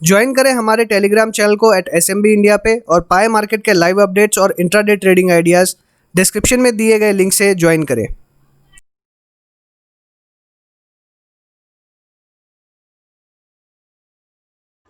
Join करें हमारे Telegram channel को @SMB इंडिया पे और पाए मार्केट के लाइव अपडेट्स और इंट्राडे ट्रेडिंग आइडियाज़ डिस्क्रिप्शन में दिए गए लिंक से ज्वाइन करें।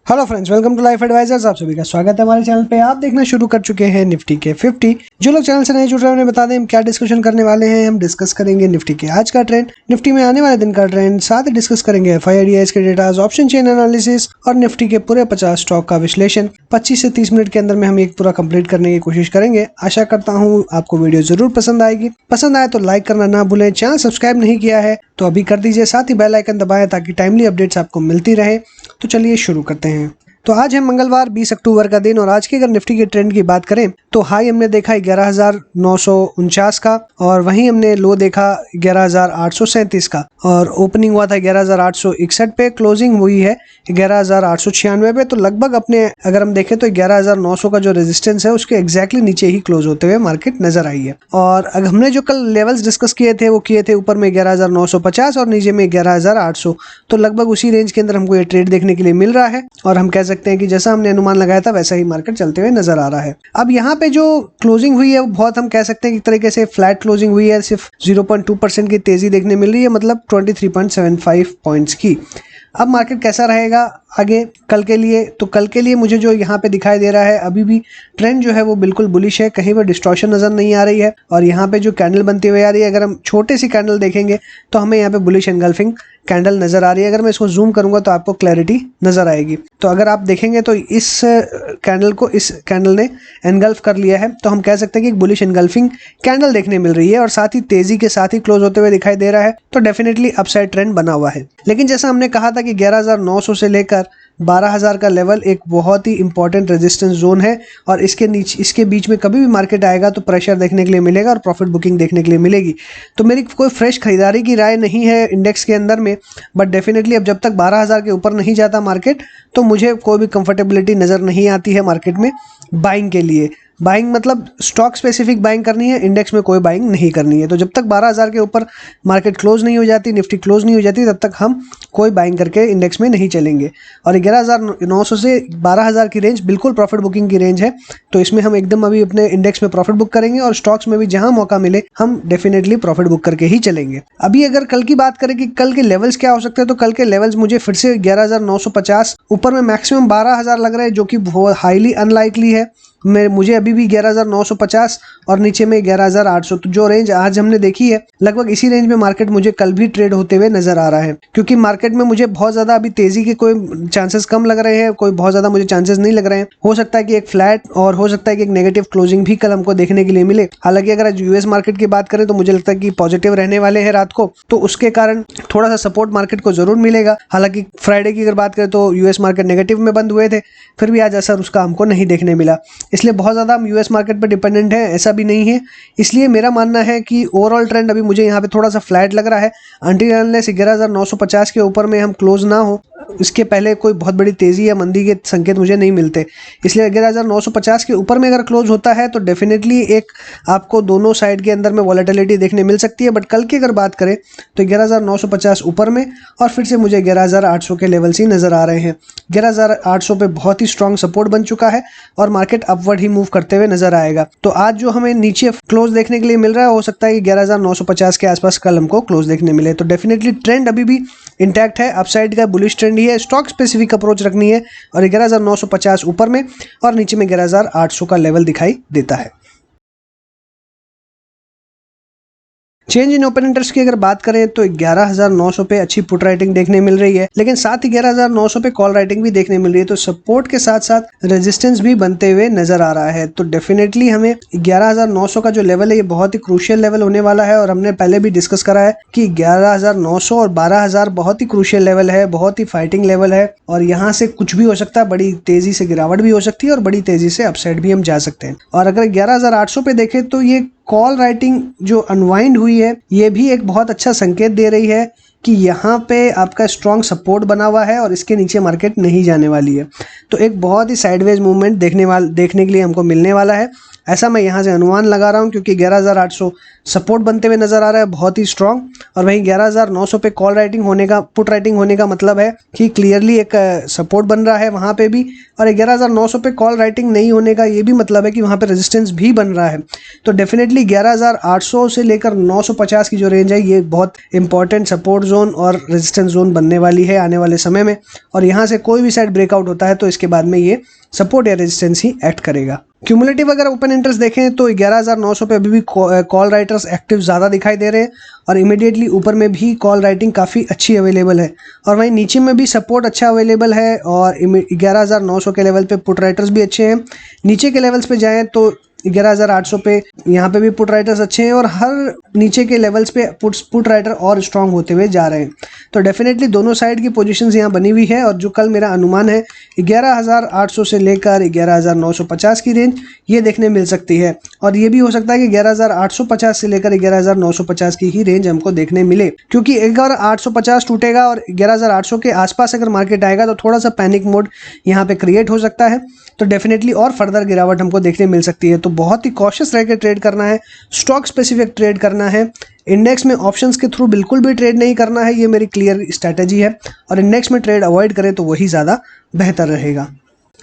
Hello friends, welcome to life advisors. आप सभी का स्वागत है हमारे चैनल पे। आप देखना शुरू कर चुके हैं निफ्टी के 50। जो लोग चैनल से नहीं जुड़ रहे हैं उन्हें बता दें हम क्या डिस्कशन करने वाले हैं। हम डिस्कस करेंगे निफ्टी के आज का ट्रेंड, निफ्टी में आने वाले दिन का ट्रेंड, साथ ही डिस्कस करेंगे FIDs के डेटाज, ऑप्शन चेन एनालिसिस और निफ्टी के पूरे 50 स्टॉक का विश्लेषण 25 से 30 मिनट के अंदर में हम एक पूरा कंप्लीट करने की कोशिश करेंगे। आशा करता हूँ आपको वीडियो जरूर पसंद आएगी। पसंद आए तो लाइक करना ना भूलें। चैनल सब्सक्राइब नहीं किया है तो अभी कर दीजिए, साथ ही बेल आइकन दबाएं ताकि टाइमली अपडेट्स आपको मिलती रहे। तो चलिए शुरू करते हैं। तो आज है मंगलवार 20 अक्टूबर का दिन और आज की अगर निफ्टी के ट्रेंड की बात करें तो हाई हमने देखा 11,949 का और वहीं हमने लो देखा 11,837 का और ओपनिंग हुआ था 11,861 पे, क्लोजिंग हुई है 11,896 पे। तो लगभग अपने अगर हम देखें तो 11,900 का जो रेजिस्टेंस है उसके एग्जैक्टली नीचे ही क्लोज होते हुए मार्केट नजर आई है। और अगर हमने जो कल लेवल्स डिस्कस किए थे वो किए थे ऊपर में 11,950 और नीचे में 11,800। तो लगभग उसी रेंज के अंदर हमको ये ट्रेड देखने के लिए मिल रहा है और हम कह सकते हैं कि जैसा हमने अनुमान लगाया था वैसा ही मार्केट चलते हुए नजर आ रहा है। अब यहाँ पे जो क्लोजिंग हुई है वो बहुत हम कह सकते हैं कि एक तरीके से फ्लैट क्लोजिंग हुई है, सिर्फ 0.2% की तेजी देखने मिल रही है, मतलब 23.75 पॉइंट्स की। अब मार्केट कैसा रहेगा आगे कल के लिए, तो कल के लिए मुझे जो यहाँ पे दिखाई दे रहा है अभी भी ट्रेंड जो है वो बिल्कुल बुलिश है, कहीं पर डिस्टॉर्शन नजर नहीं आ रही है। और यहाँ पे जो कैंडल बनती हुई आ रही है, अगर हम छोटे सी कैंडल देखेंगे तो हमें यहाँ पे बुलिश एंगल्फिंग कैंडल नजर आ रही है। अगर मैं इसको जूम करूंगा तो आपको क्लैरिटी नजर आएगी। तो अगर आप देखेंगे तो इस कैंडल को इस कैंडल ने एनगल्फ कर लिया है, तो हम कह सकते हैं कि एक बुलिश एनगल्फिंग कैंडल देखने मिल रही है और साथ ही तेजी के साथ ही क्लोज होते हुए दिखाई दे रहा है। तो डेफिनेटली अपसाइड ट्रेंड बना हुआ है। लेकिन जैसा हमने कहा था कि 11,900 से लेकर 12,000 का लेवल एक बहुत ही इंपॉर्टेंट रेजिस्टेंस जोन है और इसके बीच में कभी भी मार्केट आएगा तो प्रेशर देखने के लिए मिलेगा और प्रॉफिट बुकिंग देखने के लिए मिलेगी। तो मेरी कोई फ्रेश खरीदारी की राय नहीं है इंडेक्स के अंदर में, बट डेफिनेटली अब जब तक 12,000 के ऊपर नहीं जाता मार्केट तो मुझे कोई भी कंफर्टेबिलिटी नज़र नहीं आती है मार्केट में बाइंग के लिए। बाइंग मतलब स्टॉक स्पेसिफिक बाइंग करनी है, इंडेक्स में कोई बाइंग नहीं करनी है। तो जब तक 12,000 के ऊपर मार्केट क्लोज नहीं हो जाती, निफ्टी क्लोज नहीं हो जाती, तब तक हम कोई बाइंग करके इंडेक्स में नहीं चलेंगे। और 11,900 से 12,000 की रेंज बिल्कुल प्रॉफिट बुकिंग की रेंज है। तो इसमें हम एकदम अभी अपने इंडेक्स में प्रॉफिट बुक करेंगे और स्टॉक्स में भी जहां मौका मिले हम डेफिनेटली प्रॉफिट बुक करके ही चलेंगे। अभी अगर कल की बात करें कि कल के लेवल्स क्या हो सकते हैं, तो कल के लेवल्स मुझे फिर से 11,950 ऊपर में मैक्सिमम 12,000 लग रहा है, जो कि बहुत हाईली अनलाइकली है। मुझे अभी भी 11,950 और नीचे में 11,800। तो जो रेंज आज हमने देखी है लगभग इसी रेंज में मार्केट मुझे कल भी ट्रेड होते हुए नजर आ रहा है, क्योंकि मार्केट में मुझे बहुत ज्यादा अभी तेजी के कोई चांसेस कम लग रहे हैं, कोई बहुत ज्यादा मुझे चांसेस नहीं लग रहे हैं। हो सकता है कि एक फ्लैट और हो सकता है कि एक नेगेटिव क्लोजिंग भी कल हमको देखने के लिए मिले। हालांकि अगर आज यूएस मार्केट की बात करें तो मुझे लगता है कि पॉजिटिव रहने वाले हैं रात को, तो उसके कारण थोड़ा सा सपोर्ट मार्केट को जरूर मिलेगा। हालांकि फ्राइडे की अगर बात करें तो यूएस मार्केट नेगेटिव में बंद हुए थे, फिर भी आज असर उसका हमको नहीं देखने मिला। इसलिए बहुत ज्यादा हम यूएस मार्केट पर डिपेंडेंट है ऐसा भी नहीं है। इसलिए मेरा मानना है कि ओवरऑल ट्रेंड अभी मुझे यहाँ पे थोड़ा सा फ्लैट लग रहा है। अंटिल अनलेस 11,950 के ऊपर में हम क्लोज ना हो, इसके पहले कोई बहुत बड़ी तेजी या मंदी के संकेत मुझे नहीं मिलते। इसलिए 11,950 के ऊपर में अगर क्लोज होता है तो डेफिनेटली एक आपको दोनों साइड के अंदर में वॉलेटिलिटी देखने मिल सकती है। बट कल की अगर बात करें तो 11,950 ऊपर में और फिर से मुझे 11,800 के लेवल्स ही नजर आ रहे हैं। 11,800 पे बहुत ही स्ट्रॉन्ग सपोर्ट बन चुका है और मार्केट अपवर्ड ही मूव करते हुए नजर आएगा। तो आज जो हमें नीचे क्लोज देखने के लिए मिल रहा है, हो सकता है कि 11,950 के आसपास कल हमको क्लोज देखने मिले। तो डेफिनेटली ट्रेंड अभी भी इंटैक्ट है, अपसाइड का बुलिश ट्रेंड ही है। स्टॉक स्पेसिफिक अप्रोच रखनी है और 11,950 ऊपर में और नीचे में 11,800 का लेवल दिखाई देता है। चेंज इन ओपन इंटरेस्ट की अगर बात करें तो 11,900 पे अच्छी पुट राइटिंग देखने मिल रही है, लेकिन साथ ही 11,900 पे कॉल राइटिंग भी देखने मिल रही है। तो सपोर्ट के साथ साथ रेजिस्टेंस भी बनते हुए नजर आ रहा है। तो डेफिनेटली हमें 11,900 का जो लेवल है ये बहुत ही क्रूशियल लेवल होने वाला है और हमने पहले भी डिस्कस करा है कि 11,900 और 12,000 बहुत ही क्रूशियल लेवल है, बहुत ही फाइटिंग लेवल है और यहाँ से कुछ भी हो सकता है। बड़ी तेजी से गिरावट भी हो सकती है और बड़ी तेजी से अपसाइड भी हम जा सकते हैं। और अगर 11,800 पे देखें तो ये कॉल राइटिंग जो अनवाइंड हुई है ये भी एक बहुत अच्छा संकेत दे रही है कि यहाँ पे आपका स्ट्रॉन्ग सपोर्ट बना हुआ है और इसके नीचे मार्केट नहीं जाने वाली है। तो एक बहुत ही साइडवेज मूवमेंट देखने के लिए हमको मिलने वाला है। ऐसा मैं यहाँ से अनुमान लगा रहा हूँ, क्योंकि 11,800 सपोर्ट बनते हुए नजर आ रहा है बहुत ही स्ट्रॉन्ग, और वहीं 11,900 पे कॉल राइटिंग होने का, पुट राइटिंग होने का मतलब है कि क्लियरली एक सपोर्ट बन रहा है वहाँ पे भी, और 11,900 पे कॉल राइटिंग नहीं होने का ये भी मतलब है कि वहाँ पे रेजिस्टेंस भी बन रहा है। तो डेफिनेटली 11,800 से लेकर 950 की जो रेंज है ये बहुत इंपॉर्टेंट सपोर्ट जोन और रेजिस्टेंस जोन बनने वाली है आने वाले समय में, और यहाँ से कोई भी साइड ब्रेकआउट होता है तो इसके बाद में ये सपोर्ट या रेजिस्टेंस ही एक्ट करेगा। क्यूमुलेटिव अगर ओपन इंटरेस्ट देखें तो 11,900 पे अभी भी कॉल राइटर्स एक्टिव ज़्यादा दिखाई दे रहे हैं, और इमीडिएटली ऊपर में भी कॉल राइटिंग काफ़ी अच्छी अवेलेबल है, और वहीं नीचे में भी सपोर्ट अच्छा अवेलेबल है, और 11,900 के लेवल पे पुट राइटर्स भी अच्छे हैं। नीचे के लेवल्स पे जाएँ तो 11,800 पे यहाँ पे भी पुट राइटर्स अच्छे हैं, और हर नीचे के लेवल्स पे पुट राइटर और स्ट्रांग होते हुए जा रहे हैं। तो डेफिनेटली दोनों साइड की पोजीशंस यहाँ बनी हुई है, और जो कल मेरा अनुमान है 11,800 से लेकर 11,950 की रेंज ये देखने मिल सकती है, और ये भी हो सकता है कि 11,850 से लेकर 11,950 की ही रेंज हमको देखने मिले, क्योंकि अगर 850 टूटेगा और 11,800 के आसपास अगर मार्केट आएगा तो थोड़ा सा पैनिक मोड यहाँ पे क्रिएट हो सकता है, तो डेफिनेटली और फर्दर गिरावट हमको देखने मिल सकती है। तो बहुत ही कॉशियस रह के ट्रेड करना है, स्टॉक स्पेसिफिक ट्रेड करना है, इंडेक्स में ऑप्शंस के थ्रू बिल्कुल भी ट्रेड नहीं करना है, ये मेरी क्लियर स्ट्रैटेजी है, और इंडेक्स में ट्रेड अवॉइड करें तो वही ज़्यादा बेहतर रहेगा।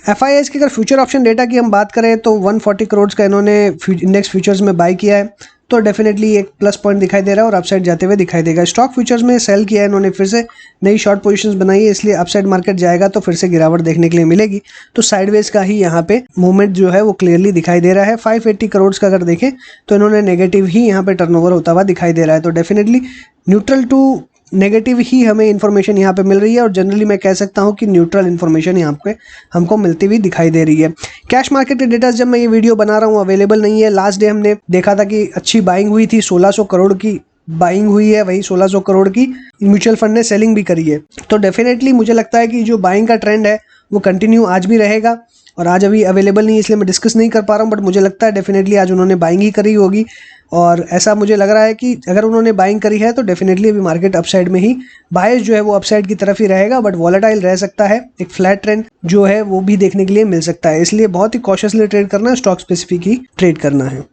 FIIs की अगर फ्यूचर ऑप्शन डेटा की हम बात करें तो 140 करोड़ का इन्होंने इंडेक्स फ्यूचर्स में बाय किया है, तो डेफिनेटली एक प्लस पॉइंट दिखाई दे रहा है और अपसाइड जाते हुए दिखाई देगा। स्टॉक फ्यूचर्स में सेल किया है इन्होंने, फिर से नई शॉर्ट पोजीशंस बनाई है, इसलिए अपसाइड मार्केट जाएगा तो फिर से गिरावट देखने के लिए मिलेगी। तो साइडवेज का ही यहाँ पे मूवमेंट जो है वो क्लियरली दिखाई दे रहा है। 580 करोड़ का अगर देखें तो इन्होंने नेगेटिव ही यहाँ पे टर्नओवर होता हुआ दिखाई दे रहा है, तो डेफिनेटली न्यूट्रल टू नेगेटिव ही हमें इन्फॉर्मेशन यहाँ पे मिल रही है, और जनरली मैं कह सकता हूँ कि न्यूट्रल इन्फॉर्मेशन यहाँ पे हमको मिलती हुई दिखाई दे रही है। कैश मार्केट के डेटा जब मैं ये वीडियो बना रहा हूँ अवेलेबल नहीं है। लास्ट डे हमने देखा था कि अच्छी बाइंग हुई थी, 1600 करोड़ की बाइंग हुई है, वही 1600 करोड़ की म्यूचुअल फंड ने सेलिंग भी करी है। तो डेफिनेटली मुझे लगता है कि जो बाइंग का ट्रेंड है वो कंटिन्यू आज भी रहेगा, और आज अभी अवेलेबल नहीं है इसलिए मैं डिस्कस नहीं कर पा रहा हूँ, बट मुझे लगता है डेफिनेटली आज उन्होंने बाइंग ही करी होगी, और ऐसा मुझे लग रहा है कि अगर उन्होंने बाइंग करी है तो डेफिनेटली अभी मार्केट अपसाइड में ही, बायस जो है वो अपसाइड की तरफ ही रहेगा, बट वॉलेटाइल रह सकता है, एक फ्लैट ट्रेंड जो है वो भी देखने के लिए मिल सकता है, इसलिए बहुत ही कॉशियसली ट्रेड करना है, स्टॉक स्पेसिफिक ही ट्रेड करना है।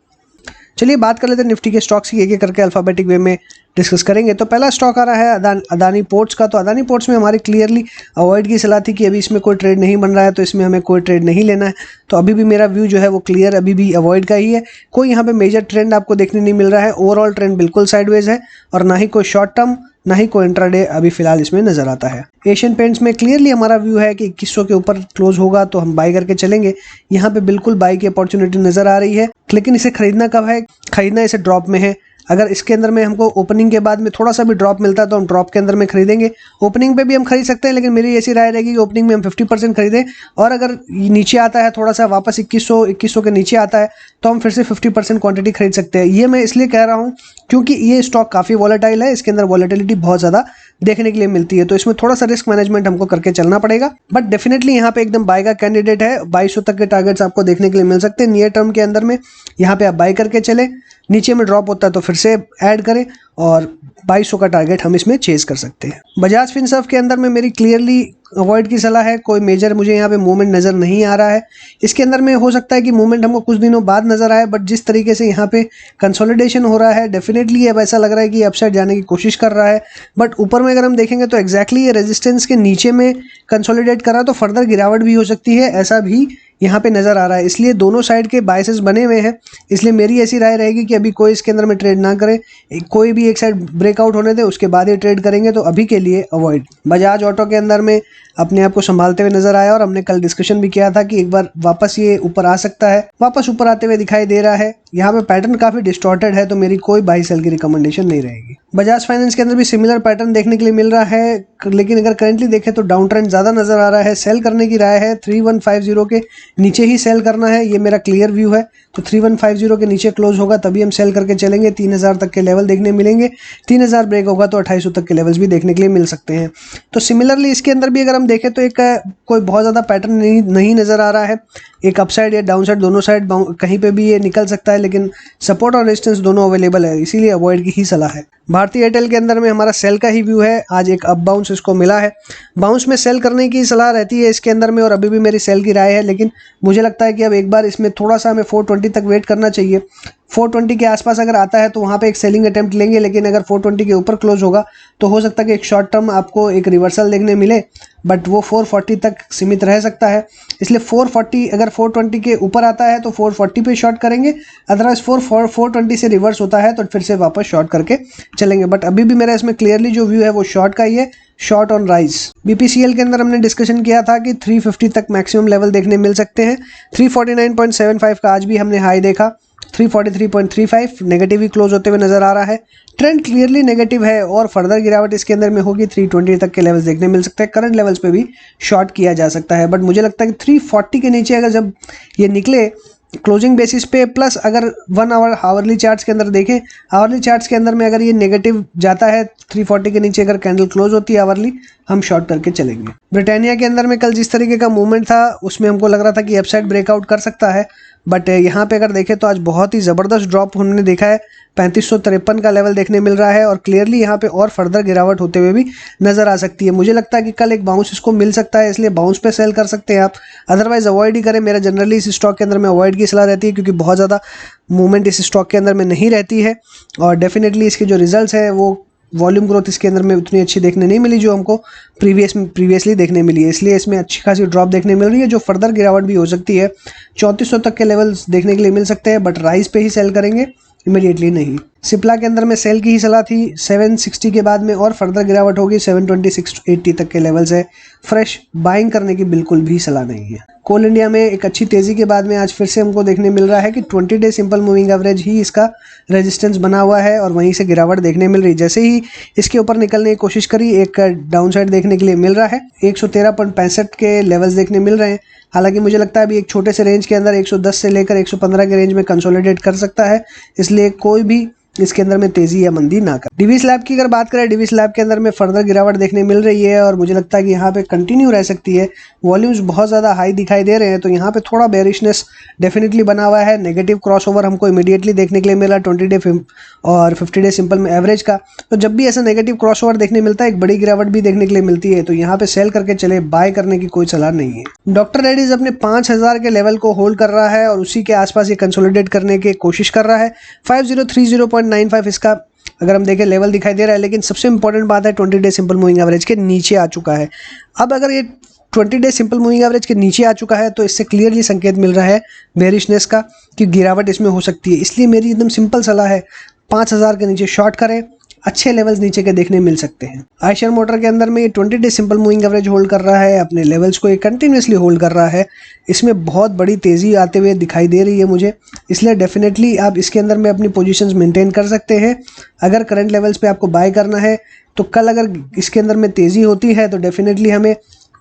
चलिए बात कर लेते हैं निफ्टी के स्टॉक्स की, एक एक करके अल्फाबेटिक वे में डिस्कस करेंगे। तो पहला स्टॉक आ रहा है अदानी पोर्ट्स का। तो अदानी पोर्ट्स में हमारी क्लियरली अवॉइड की सलाह थी कि अभी इसमें कोई ट्रेड नहीं बन रहा है, तो इसमें हमें कोई ट्रेड नहीं लेना है। तो अभी भी मेरा व्यू जो है वो क्लियर अभी भी अवॉइड का ही है। कोई यहाँ पे मेजर ट्रेंड आपको देखने नहीं मिल रहा है, ओवरऑल ट्रेंड बिल्कुल साइडवेज है, और ना ही कोई शॉर्ट टर्म ना ही कोई इंट्राडे अभी फिलहाल इसमें नजर आता है। एशियन पेंट्स में क्लियरली हमारा व्यू है कि 2100 के ऊपर क्लोज होगा तो हम बाय करके चलेंगे। यहाँ पे बिल्कुल बाय की अपॉर्चुनिटी नजर आ रही है, लेकिन इसे खरीदना कब है? खरीदना इसे ड्रॉप में है। अगर इसके अंदर में हमको ओपनिंग के बाद में थोड़ा सा भी ड्रॉप मिलता है तो हम ड्रॉप के अंदर में खरीदेंगे। ओपनिंग पे भी हम खरीद सकते हैं, लेकिन मेरी ऐसी राय रहेगी कि ओपनिंग में हम 50% खरीदें, और अगर नीचे आता है थोड़ा सा वापस 2100 के नीचे आता है तो हम फिर से 50% क्वांटिटी खरीद सकते हैं। ये मैं इसलिए कह रहा हूँ क्योंकि ये स्टॉक काफ़ी वॉलेटाइल है, इसके अंदर वॉलेटिलिटी बहुत ज़्यादा देखने के लिए मिलती है, तो इसमें थोड़ा सा रिस्क मैनेजमेंट हमको करके चलना पड़ेगा। बट डेफिनेटली यहाँ पे एकदम बाय का कैंडिडेट है। 2200 तक के टारगेट्स आपको देखने के लिए मिल सकते हैं नियर टर्म के अंदर में। यहाँ पे आप बाय करके चले, नीचे में ड्रॉप होता है तो फिर से ऐड करें, और 2200 का टारगेट हम इसमें चेज कर सकते हैं। बजाज फिनसर्व के अंदर में मेरी क्लियरली अवॉइड की सलाह है। कोई मेजर मुझे यहाँ पे मूवमेंट नज़र नहीं आ रहा है। इसके अंदर में हो सकता है कि मूवमेंट हमको कुछ दिनों बाद नज़र आए, बट जिस तरीके से यहाँ पे कंसोलिडेशन हो रहा है डेफिनेटली अब ऐसा लग रहा है कि अपसाइड जाने की कोशिश कर रहा है। बट ऊपर में अगर हम देखेंगे तो एग्जैक्टली ये रेजिस्टेंस के नीचे में कंसोलिडेट कर रहा है, तो फर्दर गिरावट भी हो सकती है, ऐसा भी यहाँ पे नज़र आ रहा है। इसलिए दोनों साइड के बायसेस बने हुए हैं, इसलिए मेरी ऐसी राय रहेगी कि अभी कोई इसके अंदर में ट्रेड ना करें, कोई भी एक साइड ब्रेकआउट होने दे उसके बाद ही ट्रेड करेंगे, तो अभी के लिए अवॉइड। बजाज ऑटो के अंदर में अपने आप को संभालते हुए नजर आया, और हमने कल डिस्कशन भी किया था कि एक बार वापस ये ऊपर आ सकता है, वापस ऊपर आते हुए दिखाई दे रहा है। यहाँ पे पैटर्न काफी डिस्टॉर्टेड है, तो मेरी कोई बाई सेल की रिकमेंडेशन नहीं रहेगी। बजाज फाइनेंस के अंदर भी सिमिलर पैटर्न देखने के लिए मिल रहा है, लेकिन अगर करंटली देखें तो डाउन ट्रेंड ज्यादा नजर आ रहा है। सेल करने की राय है, 3150 के नीचे ही सेल करना है, ये मेरा क्लियर व्यू है। तो 3150 के नीचे क्लोज होगा तभी हम सेल करके चलेंगे। 3000 तक के लेवल देखने मिलेंगे, 3000 ब्रेक होगा तो 2800 तक के लेवल्स भी देखने के लिए मिल सकते हैं। तो सिमिलरली इसके अंदर भी अगर हम देखें तो एक कोई बहुत ज़्यादा पैटर्न नहीं नज़र आ रहा है। एक अपसाइड या डाउन साइड दोनों साइड कहीं पे भी ये निकल सकता है, लेकिन सपोर्ट और रेजिस्टेंस दोनों अवेलेबल है, इसीलिए अवॉइड की ही सलाह है। भारतीय एयरटेल के अंदर में हमारा सेल का ही व्यू है। आज एक अप बाउंस इसको मिला है, बाउंस में सेल करने की सलाह रहती है इसके अंदर में, और अभी भी मेरी सेल की राय है। लेकिन मुझे लगता है कि अब एक बार इसमें थोड़ा सा हमें 420 420 तक वेट करना चाहिए। 420 के आसपास अगर आता है तो वहाँ पे एक सेलिंग अटेम्प्ट लेंगे, लेकिन अगर 420 के ऊपर क्लोज होगा तो हो सकता है कि एक शॉर्ट टर्म आपको एक रिवर्सल देखने मिले, बट वो 440 तक सीमित रह सकता है। इसलिए 440 अगर 420 के ऊपर आता है तो 440 पे शॉर्ट करेंगे, अदरवाइज 420 से रिवर्स होता है तो फिर से वापस शॉर्ट करके चलेंगे। बट अभी भी मेरा इसमें क्लियरली जो व्यू है वो शॉर्ट का ही है, शॉर्ट ऑन राइज। बीपीसीएल के अंदर हमने डिस्कशन किया था कि 350 तक मैक्सिमम लेवल देखने मिल सकते हैं। 349.75 का आज भी हमने हाई देखा, 343.35 नेगेटिव ही क्लोज होते हुए नजर आ रहा है। ट्रेंड क्लियरली नेगेटिव है और फर्दर गिरावट इसके अंदर में होगी। 320 तक के लेवल्स देखने मिल सकते हैं, करंट लेवल्स पे भी शॉर्ट किया जा सकता है। बट मुझे लगता है कि 340 के नीचे अगर जब ये निकले क्लोजिंग बेसिस पे, प्लस अगर 1 आवर हावरली चार्ट्स के अंदर देखें, हावरली चार्ट्स के अंदर में अगर ये नेगेटिव जाता है 340 के नीचे अगर कैंडल क्लोज होती है हावरली, हम शॉर्ट करके चलेंगे। ब्रिटानिया के अंदर में कल जिस तरीके का मूवमेंट था उसमें हमको लग रहा था कि अपसाइड ब्रेकआउट कर सकता है, बट यहाँ पे अगर देखें तो आज बहुत ही ज़बरदस्त ड्रॉप हमने देखा है। 3553 का लेवल देखने मिल रहा है और क्लियरली यहाँ पे और फर्दर गिरावट होते हुए भी नज़र आ सकती है। मुझे लगता है कि कल एक बाउंस इसको मिल सकता है, इसलिए बाउंस पे सेल कर सकते हैं आप, अदरवाइज अवॉइड ही करें। मेरा जनरली इस स्टॉक के अंदर में अवॉइड की सलाह रहती है, क्योंकि बहुत ज़्यादा मूवमेंट इस स्टॉक के अंदर में नहीं रहती है और डेफिनेटली इसके जो रिजल्ट्स है वो वॉल्यूम ग्रोथ इसके अंदर में उतनी अच्छी देखने नहीं मिली जो हमको प्रीवियसली देखने मिली है, इसलिए इसमें अच्छी खासी ड्रॉप देखने मिल रही है जो फर्दर गिरावट भी हो सकती है। 3400 तक के लेवल्स देखने के लिए मिल सकते हैं, बट राइज पे ही सेल करेंगे, इमीडिएटली नहीं। सिप्ला के अंदर में सेल की ही सलाह थी। 760 के बाद में और फर्दर गिरावट होगी, 726-80 तक के लेवल्स है, फ्रेश बाइंग करने की बिल्कुल भी सलाह नहीं है। कोल इंडिया में एक अच्छी तेजी के बाद में आज फिर से हमको देखने मिल रहा है कि 20 डे सिंपल मूविंग एवरेज ही इसका रेजिस्टेंस बना हुआ है और वहीं से गिरावट देखने मिल रही है। जैसे ही इसके ऊपर निकलने की कोशिश करी, एक डाउन साइड देखने के लिए मिल रहा है। 113.65 के लेवल्स देखने मिल रहे हैं। हालांकि मुझे लगता है अभी एक छोटे से रेंज के अंदर 110 से लेकर 115 के रेंज में कंसोलिडेट कर सकता है, इसलिए कोई भी इसके अंदर में तेजी या मंदी ना कर। डिवी स्लैब की अगर बात करें, डिवी स्लैब के अंदर में फर्दर गिरावट देखने मिल रही है और मुझे लगता है कि यहाँ पे कंटिन्यू रह सकती है। वॉल्यूम्स बहुत ज़्यादा हाई दिखाई दे रहे हैं, तो यहाँ पे थोड़ा बेरिशनेस डेफिनेटली बना हुआ है। नेगेटिव क्रॉसओवर हमको इमीडिएटली देखने के लिए मिला 20 डे और 50 डे सिंपल में एवरेज का। तो जब भी ऐसा नेगेटिव क्रॉसओवर देखने मिलता है, एक बड़ी गिरावट भी देखने के लिए मिलती है, तो यहाँ पे सेल करके चले, बाय करने की कोई सलाह नहीं है। डॉक्टर रेड्डीज अपने 5000 के लेवल को होल्ड कर रहा है और उसी के आसपास ये कंसोलिडेट करने की कोशिश कर रहा है। 5030.95 इसका अगर हम देखें लेवल दिखाई दे रहा है, लेकिन सबसे इंपॉर्टेंट बात है 20 डे सिंपल मूविंग एवरेज के नीचे आ चुका है। अब अगर ये 20 डे सिंपल मूविंग एवरेज के नीचे आ चुका है तो इससे क्लियरली संकेत मिल रहा है बेरिशनेस का कि गिरावट इसमें हो सकती है। इसलिए मेरी एकदम सिंपल सलाह है 5000 के नीचे शॉर्ट करें, अच्छे लेवल्स नीचे के देखने मिल सकते हैं। आयशर मोटर के अंदर में ये 20 day simple moving average hold कर रहा है, अपने लेवल्स को ये कंटिन्यूसली होल्ड कर रहा है। इसमें बहुत बड़ी तेज़ी आते हुए दिखाई दे रही है मुझे, इसलिए डेफिनेटली आप इसके अंदर में अपनी पोजीशंस मेंटेन कर सकते हैं। अगर करंट लेवल्स पे आपको बाय करना है तो कल अगर इसके अंदर में तेज़ी होती है तो डेफिनेटली हमें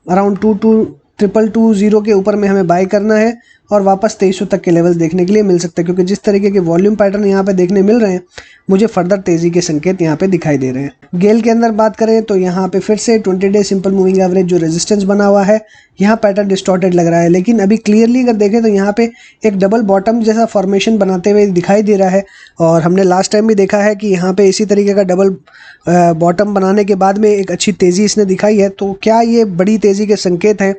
अराउंड 2220 के ऊपर में हमें बाय करना है और वापस 2300 तक के लेवल्स देखने के लिए मिल सकते हैं, क्योंकि जिस तरीके के वॉल्यूम पैटर्न यहाँ पे देखने मिल रहे हैं मुझे फर्दर तेज़ी के संकेत यहाँ पे दिखाई दे रहे हैं। गेल के अंदर बात करें तो यहाँ पे फिर से 20 डे सिंपल मूविंग एवरेज जो रेजिस्टेंस बना हुआ है, यहाँ पैटर्न डिस्टॉर्टेड लग रहा है, लेकिन अभी क्लियरली अगर देखें तो यहाँ पे एक डबल बॉटम जैसा फॉर्मेशन बनाते हुए दिखाई दे रहा है। और हमने लास्ट टाइम भी देखा है कि यहाँ पे इसी तरीके का डबल बॉटम बनाने के बाद में एक अच्छी तेज़ी इसने दिखाई है। तो क्या ये बड़ी तेज़ी के संकेत हैं?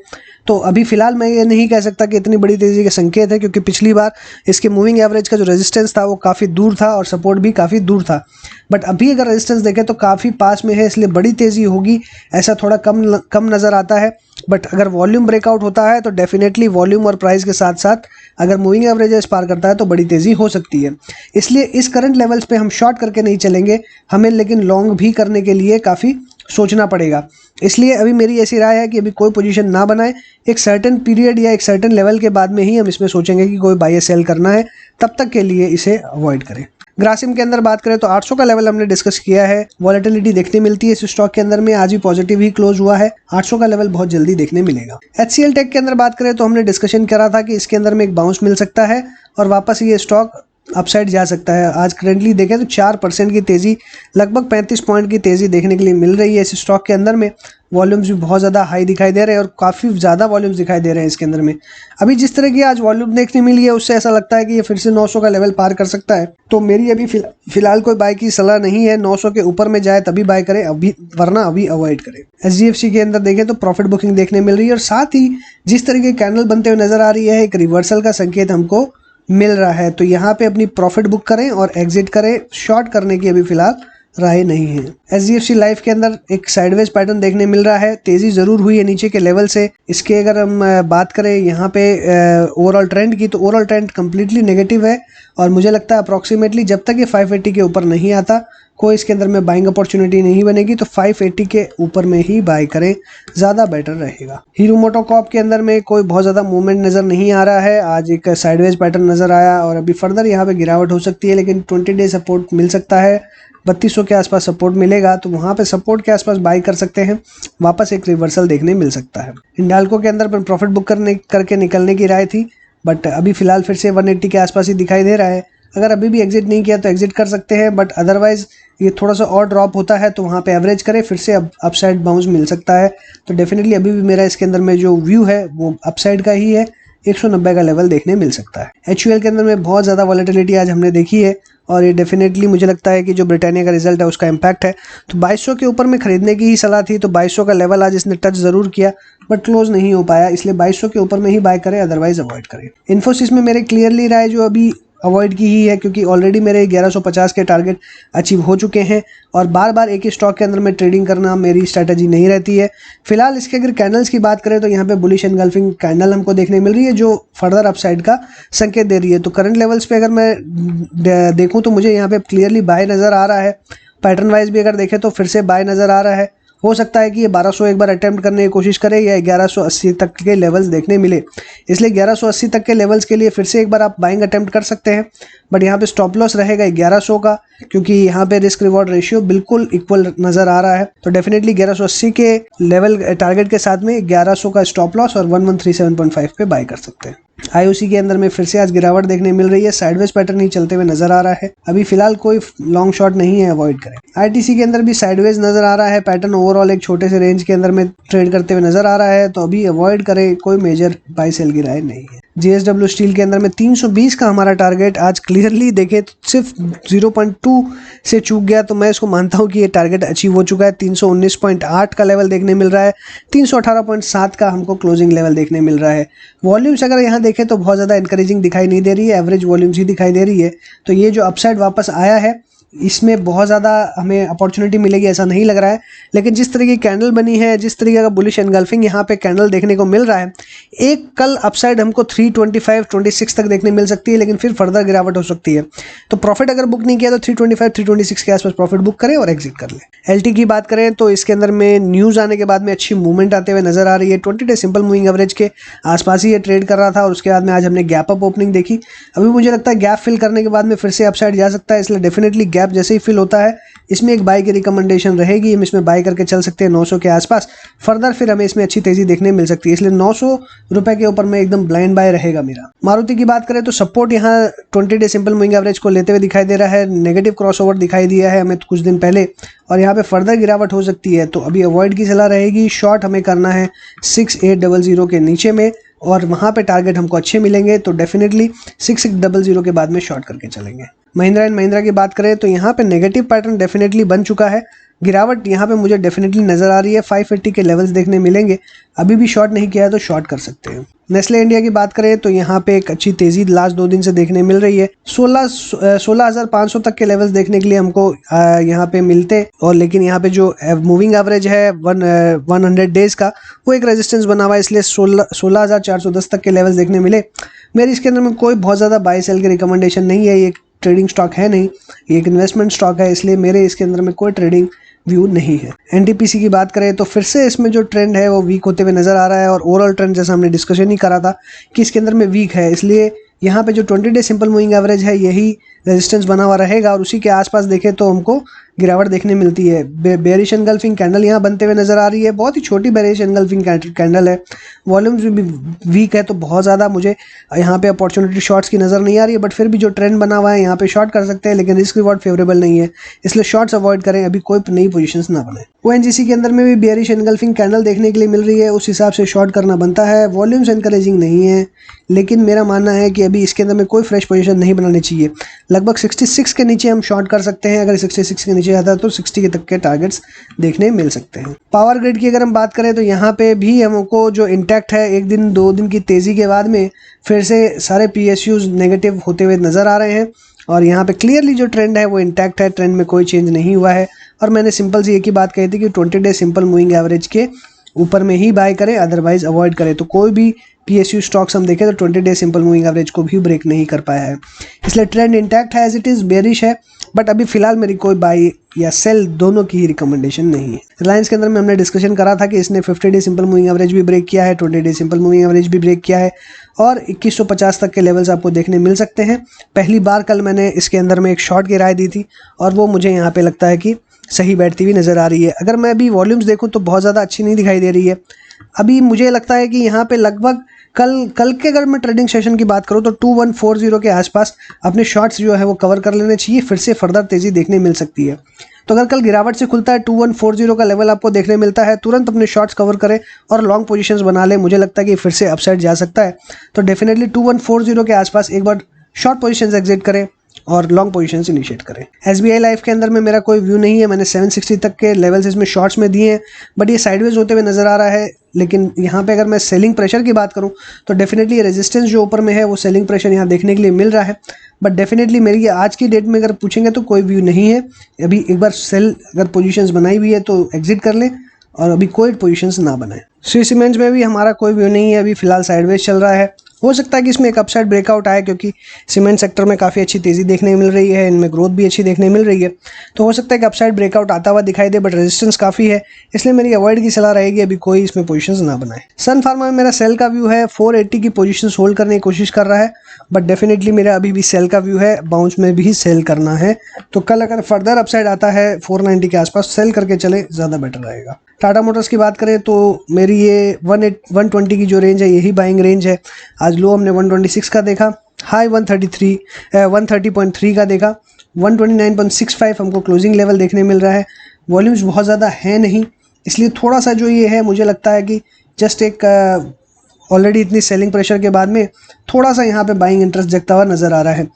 तो अभी फिलहाल मैं ये नहीं कह सकता कि इतनी बड़ी तेज़ी के संकेत है, क्योंकि पिछली बार इसके मूविंग एवरेज का जो रेजिस्टेंस था वो काफ़ी दूर था और सपोर्ट भी काफ़ी दूर था। बट अभी अगर रेजिस्टेंस देखें तो काफ़ी पास में है, इसलिए बड़ी तेज़ी होगी ऐसा थोड़ा कम नज़र आता है। बट अगर वॉल्यूम ब्रेकआउट होता है तो डेफिनेटली वॉल्यूम और प्राइस के साथ साथ अगर मूविंग एवरेजेस पार करता है तो बड़ी तेज़ी हो सकती है। इसलिए इस करंट लेवल्स पे हम शॉर्ट करके नहीं चलेंगे, हमें लेकिन लॉन्ग भी करने के लिए काफ़ी सोचना पड़ेगा। इसलिए अभी मेरी ऐसी राय है कि अभी कोई पोजीशन ना बनाए, एक सर्टेन पीरियड या एक सर्टेन लेवल के बाद में ही हम इसमें सोचेंगे कि कोई बाय या सेल करना है, तब तक के लिए इसे अवॉइड करें। ग्रासिम के अंदर बात करें तो 800 का लेवल हमने डिस्कस किया है। वॉलेटिलिटी देखने मिलती है इस स्टॉक के अंदर में, आज भी पॉजिटिव ही क्लोज हुआ है। 800 का लेवल बहुत जल्दी देखने मिलेगा। HCL टेक के अंदर बात करें तो हमने डिस्कशन करा था कि इसके अंदर में एक बाउंस मिल सकता है और वापस ये स्टॉक अपसाइड जा सकता है। आज करंटली देखें तो 4% की तेज़ी, लगभग 35 पॉइंट की तेज़ी देखने के लिए मिल रही है इस स्टॉक के अंदर में। वॉल्यूम्स भी बहुत ज़्यादा हाई दिखाई दे रहे हैं और काफ़ी ज़्यादा वॉल्यूम्स दिखाई दे रहे हैं इसके अंदर में। अभी जिस तरह की आज वॉल्यूम देखने मिली है उससे ऐसा लगता है कि ये फिर से 900 का लेवल पार कर सकता है। तो मेरी अभी फिलहाल कोई बाय की सलाह नहीं है। 900 के ऊपर में जाए तभी बाय करें, अभी वरना अभी अवॉइड करें। SGFC के अंदर देखें तो प्रॉफिट बुकिंग देखने मिल रही है और साथ ही जिस तरह के कैंडल बनते हुए नजर आ रही है, एक रिवर्सल का संकेत हमको मिल रहा है, तो यहाँ पे अपनी प्रॉफिट बुक करें और एग्जिट करें। शॉर्ट करने की अभी फिलहाल राय नहीं है। SGFC लाइफ के अंदर एक साइडवेज पैटर्न देखने मिल रहा है, तेजी जरूर हुई है नीचे के लेवल से। इसके अगर हम बात करें यहाँ पे ओवरऑल ट्रेंड की, तो ओवरऑल ट्रेंड कम्प्लीटली नेगेटिव है और मुझे लगता है अप्रॉक्सीमेटली जब तक ये 580 के ऊपर नहीं आता कोई इसके अंदर में बाइंग अपॉर्चुनिटी नहीं बनेगी, तो 580 के ऊपर में ही बाय करें, ज़्यादा बेटर रहेगा। हीरो मोटोकॉर्प के अंदर में कोई बहुत ज़्यादा मूवमेंट नज़र नहीं आ रहा है। आज एक साइडवेज पैटर्न नज़र आया और अभी फर्दर यहाँ पे गिरावट हो सकती है, लेकिन 20 डे सपोर्ट मिल सकता है। 3200 के आसपास सपोर्ट मिलेगा, तो वहाँ पे सपोर्ट के आसपास बाई कर सकते हैं। वापस एक रिवर्सल देखने मिल सकता है। हिंडाल्को के अंदर प्रॉफिट बुक करके निकलने की राय थी, बट अभी फिलहाल फिर से 180 के आसपास ही दिखाई दे रहा है। अगर अभी भी एग्जिट नहीं किया तो एग्जिट कर सकते हैं, बट अदरवाइज ये थोड़ा सा और ड्रॉप होता है तो वहाँ पे एवरेज करें, फिर से अपसाइड बाउंस मिल सकता है। तो डेफिनेटली अभी भी मेरा इसके अंदर में जो व्यू है वो अपसाइड का ही है। 190 का लेवल देखने मिल सकता है। HUL के अंदर में बहुत ज़्यादा वॉलेटिलिटी आज हमने देखी है और ये डेफिनेटली मुझे लगता है कि जो ब्रिटानिया का रिजल्ट है उसका इम्पैक्ट है। तो 2200 के ऊपर में खरीदने की ही सलाह थी, तो 2200 का लेवल आज इसने टच ज़रूर किया बट क्लोज नहीं हो पाया, इसलिए 2200 के ऊपर में ही बाय करें, अदरवाइज अवॉइड करें। इन्फोसिस में मेरे क्लियरली राय जो अभी अवॉइड की ही है, क्योंकि ऑलरेडी मेरे 1150 के टारगेट अचीव हो चुके हैं और बार बार एक ही स्टॉक के अंदर में ट्रेडिंग करना मेरी स्ट्रैटेजी नहीं रहती है। फिलहाल इसके अगर कैंडल्स की बात करें तो यहाँ पे बुलिश एनगल्फिंग कैंडल हमको देखने मिल रही है जो फर्दर अपसाइड का संकेत दे रही है। तो करंट लेवल्स पे अगर मैं देखूँ तो मुझे यहाँ पे क्लियरली बाय नज़र आ रहा है। पैटर्न वाइज भी अगर देखें तो फिर से बाय नज़र आ रहा है। हो सकता है कि ये 1200 एक बार अटेम्प्ट करने की कोशिश करे या 1180 तक के लेवल्स देखने मिले, इसलिए 1180 तक के लेवल्स के लिए फिर से एक बार आप बाइंग अटेम्प्ट कर सकते हैं। बट यहाँ पे स्टॉप लॉस रहेगा 1100 का, क्योंकि यहाँ पे रिस्क रिवॉर्ड रेशियो बिल्कुल इक्वल नज़र आ रहा है। तो डेफिनेटली 1180 के लेवल टारगेट के साथ में 1100 का स्टॉप लॉस और 1137.5 पे बाय कर सकते हैं। IOC के अंदर में फिर से आज गिरावट देखने मिल रही है, साइडवेज पैटर्न ही चलते हुए नजर आ रहा है। अभी फिलहाल कोई लॉन्ग शॉट नहीं है, अवॉइड करें। ITC के अंदर भी साइडवेज नजर आ रहा है, पैटर्न ओवरऑल एक छोटे से रेंज के अंदर में ट्रेड करते हुए नजर आ रहा है, तो अभी अवॉइड करें, कोई मेजर बाय सेल की राय नहीं है। JSW स्टील के अंदर में 320 का हमारा टारगेट आज क्लियरली देखे तो सिर्फ 0.2 से चूक गया, तो मैं इसको मानता हूँ कि ये टारगेट अचीव हो चुका है। 319.8 का लेवल देखने मिल रहा है, 318.7 का हमको क्लोजिंग लेवल देखने मिल रहा है। वॉल्यूम्स अगर यहाँ देखें तो बहुत ज़्यादा इंकरेजिंग दिखाई नहीं दे रही है, एवरेज वॉल्यूम्स ही दिखाई दे रही है। तो ये जो अपसाइड वापस आया है इसमें बहुत ज़्यादा हमें अपॉर्चुनिटी मिलेगी ऐसा नहीं लग रहा है, लेकिन जिस तरीके की कैंडल बनी है, जिस तरीके का बुलिश एनगल्फिंग यहाँ पे कैंडल देखने को मिल रहा है, एक कल अपसाइड हमको 325-26 तक देखने मिल सकती है, लेकिन फिर फर्दर गिरावट हो सकती है। तो प्रॉफिट अगर बुक नहीं किया तो 325-326 के आसपास प्रॉफिट बुक करें और एग्जिट कर लें। LT की बात करें तो इसके अंदर में न्यूज़ आने के बाद में अच्छी मूवमेंट आते हुए नजर आ रही है। 20 डे सिंपल मूविंग एवरेज के आसपास ही ये ट्रेड कर रहा था और उसके बाद में आज हमने गैप अप ओपनिंग देखी। अभी मुझे लगता है गैप फिल करने के बाद में फिर से अपसाइड जा सकता है, इसलिए डेफिनेटली गैप जैसे ही फिल होता है इसमें एक बाय की रिकमेंडेशन रहेगी, हम इसमें बाय करके चल सकते हैं 900 के आसपास। फर्दर फिर हमें इसमें अच्छी तेजी देखने मिल सकती है, इसलिए 900 रुपए के ऊपर में एकदम ब्लाइंड बाय रहेगा मेरा। मारुति की बात करें तो सपोर्ट यहाँ 20 डे सिंपल मूविंग एवरेज को लेते हुए दिखाई दे रहा है, नेगेटिव क्रॉसओवर दिखाई दिया है हमें कुछ दिन पहले और यहाँ पे फर्दर गिरावट हो सकती है, तो अभी अवॉइड की सलाह रहेगी। शॉर्ट हमें करना है 6800 के नीचे में और वहाँ पे टारगेट हमको अच्छे मिलेंगे, तो डेफिनेटली 6600 के बाद में शॉर्ट करके चलेंगे। महिंद्रा एंड महिंद्रा की बात करें तो यहाँ पे नेगेटिव पैटर्न डेफिनेटली बन चुका है, गिरावट यहाँ पे मुझे डेफिनेटली नज़र आ रही है। 580 के लेवल्स देखने मिलेंगे, अभी भी शॉर्ट नहीं किया है तो शॉर्ट कर सकते हैं। नेस्ले इंडिया की बात करें तो यहाँ पे एक अच्छी तेज़ी लास्ट 2 दिन से देखने मिल रही है। 16,500 तक के लेवल्स देखने के लिए हमको यहाँ पे मिलते, और लेकिन यहाँ पे जो मूविंग एवरेज है 100 डेज का वो एक रेजिस्टेंस बना हुआ है, इसलिए 16,410 तक के लेवल्स देखने मिले। मेरी इसके अंदर में कोई बहुत ज़्यादा बाय सेल की रिकमेंडेशन नहीं है, ये एक ट्रेडिंग स्टॉक है नहीं, ये एक इन्वेस्टमेंट स्टॉक है, इसलिए मेरे इसके अंदर में कोई ट्रेडिंग व्यू नहीं है। NTPC की बात करें तो फिर से इसमें जो ट्रेंड है वो वीक होते हुए नज़र आ रहा है और ओवरऑल ट्रेंड जैसा हमने डिस्कशन ही करा था कि इसके अंदर में वीक है, इसलिए यहाँ पे जो 20 डे सिंपल मूविंग एवरेज है यही रेजिस्टेंस बना हुआ रहेगा और उसी के आसपास देखें तो हमको गिरावट देखने मिलती है। बेरिश एनगल्फिंग कैंडल यहाँ बनते हुए नजर आ रही है, बहुत ही छोटी बेरिश एनगल्फिंग कैंडल है, वॉल्यूम्स भी वीक है, तो बहुत ज़्यादा मुझे यहाँ पे अपॉर्चुनिटी शॉर्ट्स की नज़र नहीं आ रही है। बट फिर भी जो ट्रेंड बना हुआ है यहाँ पे शॉर्ट कर सकते हैं, लेकिन रिस्क रिवॉर्ड फेवरेबल नहीं है, इसलिए शॉर्ट्स अवॉइड करें, अभी कोई नई पोजीशंस ना बने। ONGC के अंदर में भी बेरिश एनगल्फिंग कैंडल देखने के लिए मिल रही है, उस हिसाब से शॉर्ट करना बनता है। वॉल्यूम्स एनकरेजिंग नहीं है, लेकिन मेरा मानना है कि अभी इसके अंदर में कोई फ्रेश पोजीशन नहीं बनानी चाहिए। लगभग 66 के नीचे हम शॉर्ट कर सकते हैं, अगर 66 के नीचे नीचे जाता है तो 60 के तक के टारगेट्स देखने मिल सकते हैं। पावर ग्रिड की अगर हम बात करें तो यहाँ पे भी हमको जो इंटैक्ट है, एक दिन 2 दिन की तेज़ी के बाद में फिर से सारे PSUs नेगेटिव होते हुए नज़र आ रहे हैं और यहाँ पे क्लियरली जो ट्रेंड है वो इंटैक्ट है, ट्रेंड में कोई चेंज नहीं हुआ है। और मैंने सिंपल सी एक ही बात कही थी कि 20 डे सिंपल मूविंग एवरेज के ऊपर में ही बाय करें, अदरवाइज अवॉइड करें। तो कोई भी PSU स्टॉक्स हम देखें तो 20 डे सिंपल मूविंग एवरेज को भी ब्रेक नहीं कर पाया है, इसलिए ट्रेंड इंटैक्ट है, एज इट इज़ बेरिश है। बट अभी फिलहाल मेरी कोई बाई या सेल दोनों की ही रिकमेंडेशन नहीं है। रिलायंस के अंदर में हमने डिस्कशन करा था कि इसने 50 डे सिंपल मूविंग एवरेज भी ब्रेक किया है, 20 डे सिंपल मूविंग एवरेज भी ब्रेक किया है और 2150 तक के लेवल्स आपको देखने मिल सकते हैं। पहली बार कल मैंने इसके अंदर में एक शॉर्ट की राय दी थी और वो मुझे यहाँ पे लगता है कि सही बैठती हुई नज़र आ रही है। अगर मैं अभी वॉल्यूम्स देखूँ तो बहुत ज़्यादा अच्छी नहीं दिखाई दे रही है। अभी मुझे लगता है कि यहाँ पे लगभग कल के अगर मैं ट्रेडिंग सेशन की बात करूँ तो 2140 के आसपास अपने शॉर्ट्स जो है वो कवर कर लेने चाहिए, फिर से फर्दर तेज़ी देखने मिल सकती है। तो अगर कल गिरावट से खुलता है 2140 का लेवल आपको देखने मिलता है, तुरंत अपने शॉर्ट्स कवर करें और लॉन्ग पोजीशंस बना लें। मुझे लगता है कि फिर से अपसाइड जा सकता है, तो डेफिनेटली 2140 के आसपास एक बार शॉर्ट पोजीशंस एग्जिट करें और लॉन्ग पोजीशंस इनिशिएट करें। SBI लाइफ के अंदर में मेरा कोई व्यू नहीं है, मैंने 760 तक के लेवल्स इसमें शॉर्ट्स में दिए हैं, बट ये साइडवेज होते हुए नज़र आ रहा है। लेकिन यहाँ पे अगर मैं सेलिंग प्रेशर की बात करूँ तो डेफिनेटली रेजिस्टेंस जो ऊपर में है वो सेलिंग प्रेशर यहाँ देखने के लिए मिल रहा है। बट डेफिनेटली मेरी आज की डेट में अगर पूछेंगे तो कोई व्यू नहीं है। अभी एक बार सेल अगर पोजीशंस बनाई हुई है तो एग्जिट कर लें और अभी कोई पोजीशंस ना बनाएं। श्री सीमेंट्स में भी हमारा कोई व्यू नहीं है, अभी फिलहाल साइडवेज चल रहा है। हो सकता है कि इसमें एक अपसाइड ब्रेकआउट आए क्योंकि सीमेंट सेक्टर में काफ़ी अच्छी तेज़ी देखने मिल रही है, इनमें ग्रोथ भी अच्छी देखने मिल रही है, तो हो सकता है कि अपसाइड ब्रेकआउट आता हुआ दिखाई दे, बट रेजिस्टेंस काफ़ी है, इसलिए मेरी अवॉइड की सलाह रहेगी अभी कोई इसमें पोजीशंस ना बनाए। सन फार्मा में मेरा सेल का व्यू है, 480 की पोजीशंस होल्ड करने की कोशिश कर रहा है, बट डेफिनेटली मेरा अभी भी सेल का व्यू है, बाउंस में भी सेल करना है। तो कल अगर फर्दर अपसाइड आता है 490 के आसपास सेल करके चले, ज़्यादा बेटर रहेगा। टाटा मोटर्स की बात करें तो मेरी ये 120 की जो रेंज है यही बाइंग रेंज है। आज लो हमने 126 का देखा, हाई 130.3 का देखा, 129.65 हमको क्लोजिंग लेवल देखने मिल रहा है। वॉल्यूम्स बहुत ज़्यादा है नहीं, इसलिए थोड़ा सा जो ये है मुझे लगता है कि जस्ट एक ऑलरेडी इतनी सेलिंग प्रेशर के बाद में थोड़ा सा यहाँ पे बाइंग इंटरेस्ट जगता हुआ नज़र आ रहा है,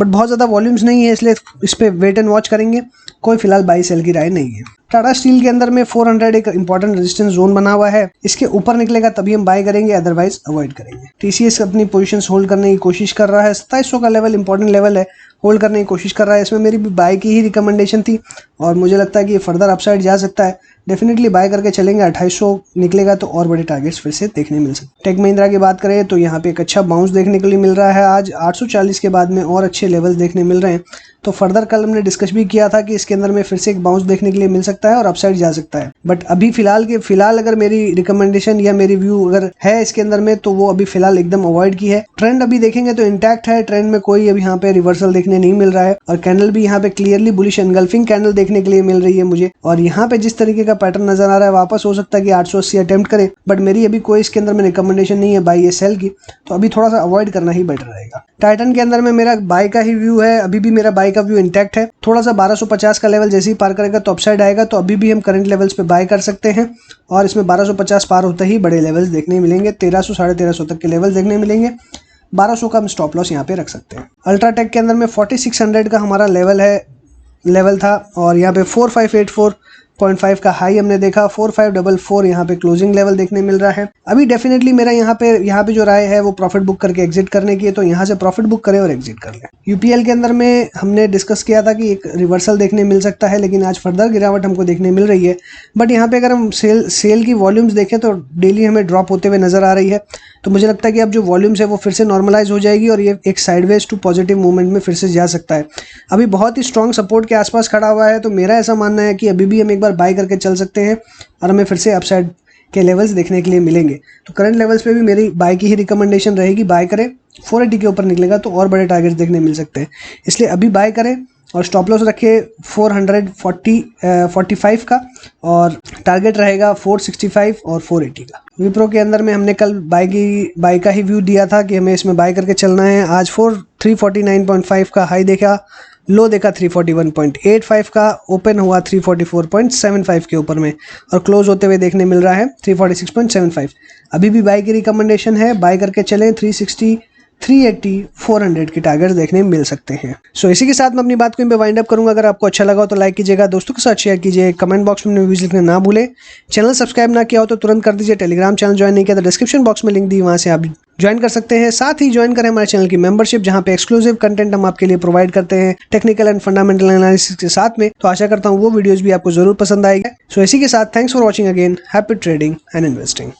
बट बहुत ज़्यादा वॉल्यूम्स नहीं है, इसलिए इस पर वेट एंड वॉच करेंगे। कोई फिलहाल बाई सेल की राय नहीं है। टाटा स्टील के अंदर में 400 एक इंपॉर्टेंट रेजिस्टेंस जोन बना हुआ है, इसके ऊपर निकलेगा तभी हम बाय करेंगे, अदरवाइज अवॉइड करेंगे। TCS अपनी पोजीशंस होल्ड करने की कोशिश कर रहा है, 2700 का लेवल इंपॉर्टेंट लेवल है, होल्ड करने की कोशिश कर रहा है। इसमें मेरी भी बाय की ही रिकमेंडेशन थी और मुझे लगता है कि ये फर्दर अपसाइड जा सकता है, डेफिनेटली बाय करके चलेंगे। 2800 निकलेगा तो और बड़े टारगेट्स फिर से देखने मिल सकते। टेक महिंद्रा की बात करें तो यहाँ पे एक अच्छा बाउंस देखने के लिए मिल रहा है, आज 840 के बाद में और अच्छे लेवल्स देखने मिल रहे हैं। तो फर्दर कल हमने डिस्कस भी किया था कि इसके अंदर में फिर से एक बाउंस देखने के लिए मिल सकता है और अपसाइड जा सकता है, बट अभी फिलहाल अगर मेरी रिकमेंडेशन या मेरी व्यू अगर है इसके अंदर में तो वो अभी फिलहाल एकदम अवॉइड की है। ट्रेंड अभी देखेंगे तो इंटैक्ट है, ट्रेंड में कोई अभी यहाँ पे रिवर्सल देखने नहीं मिल रहा है और कैंडल भी यहाँ पे क्लियरली बुलिश एनगल्फिंग कैंडल देखने के लिए मिल रही है मुझे। और यहाँ पे जिस तरीके का पैटर्न नजर आ रहा है वापस हो सकता है कि 880 अटेम्प्ट करें, बट मेरी अभी कोई इसके अंदर में रिकमेंडेशन नहीं है बाई या सेल की, तो अभी थोड़ा सा अवॉइड करना ही बेटर रहेगा। टाइटन के अंदर में मेरा बाय का ही व्यू है, अभी भी मेरा बाय का व्यू इंटैक्ट है। थोड़ा सा 1250 का लेवल जैसे ही पार करेगा तो अपसाइड आएगा, तो अभी भी हम करंट लेवल्स पे बाय कर सकते हैं और इसमें 1250 पार होते ही बड़े लेवल्स देखने मिलेंगे, 1300 1350 तक के लेवल्स देखने मिलेंगे। 1200 का हम स्टॉप लॉस यहाँ पे रख सकते हैं। अल्ट्राटेक के अंदर में 4600 का हमारा लेवल था और यहाँ पे 4584.5 का हाई हमने देखा, 4544 यहाँ पे क्लोजिंग लेवल देखने मिल रहा है। अभी डेफिनेटली मेरा यहाँ पे जो राय है वो प्रॉफिट बुक करके एग्जिट करने की है, तो यहाँ से प्रॉफिट बुक करें और एग्जिट कर लें। UPL के अंदर में हमने डिस्कस किया था कि एक रिवर्सल देखने मिल सकता है, लेकिन आज फर्दर गिरावट हमको देखने मिल रही है। बट यहाँ पे अगर हम सेल की वॉल्यूम्स देखें तो डेली हमें ड्रॉप होते हुए नजर आ रही है, तो मुझे लगता है कि अब जो वॉल्यूम्स है वो फिर से नॉर्मलाइज हो जाएगी और ये एक साइडवेज टू पॉजिटिव मूवमेंट में फिर से जा सकता है। अभी बहुत ही स्ट्रॉन्ग सपोर्ट के आसपास खड़ा हुआ है, तो मेरा ऐसा मानना है कि अभी भी हम एक बार बाय करके चल सकते हैं और हमें फिर से अपसाइड के लेवल्स देखने के लिए मिलेंगे। तो करंट लेवल्स पे भी मेरी बाय की ही रिकमेंडेशन रहेगी, बाय करें, 480 के ऊपर निकलेगा तो और बड़े टारगेट्स देखने मिल सकते हैं, इसलिए अभी बाय करें और स्टॉप लॉस रखिए 445 का और टारगेट रहेगा 465 और 480 का। विप्रो के अंदर में हमने कल बाय का ही व्यू दिया था कि हमें इसमें बाय करके चलना है। आज 349.5 का हाई देखा, लो देखा 341.85 का, ओपन हुआ 344.75 के ऊपर में और क्लोज होते हुए देखने मिल रहा है 346.75। अभी भी बाय की रिकमेंडेशन है, बाय करके चलें 360 380, 400 के टारगेट्स देखने मिल सकते हैं। सो इसी के साथ मैं अपनी बात को वाइंड अप करूंगा। अगर आपको अच्छा लगा हो तो लाइक कीजिएगा, दोस्तों के साथ शेयर कीजिए, कमेंट बॉक्स में व्यूज लिखना ना भूलें। चैनल सब्सक्राइब ना किया हो तो तुरंत कर दीजिए। टेलीग्राम चैनल ज्वाइन नहीं किया तो डिस्क्रिप्शन बॉक्स में लिंक दी, वहां से आप ज्वाइन कर सकते हैं। साथ ही ज्वाइन करें हमारे चैनल की मेंबरशिप, जहां पे एक्सक्लूसिव कंटेंट हम आपके लिए प्रोवाइड करते हैं टेक्निकल एंड फंडामेंटल एनालिसिस के साथ में। तो आशा करता हूं वो वीडियोस भी आपको जरूर पसंद आएगी। सो इसी के साथ thanks for watching again. Happy trading and investing.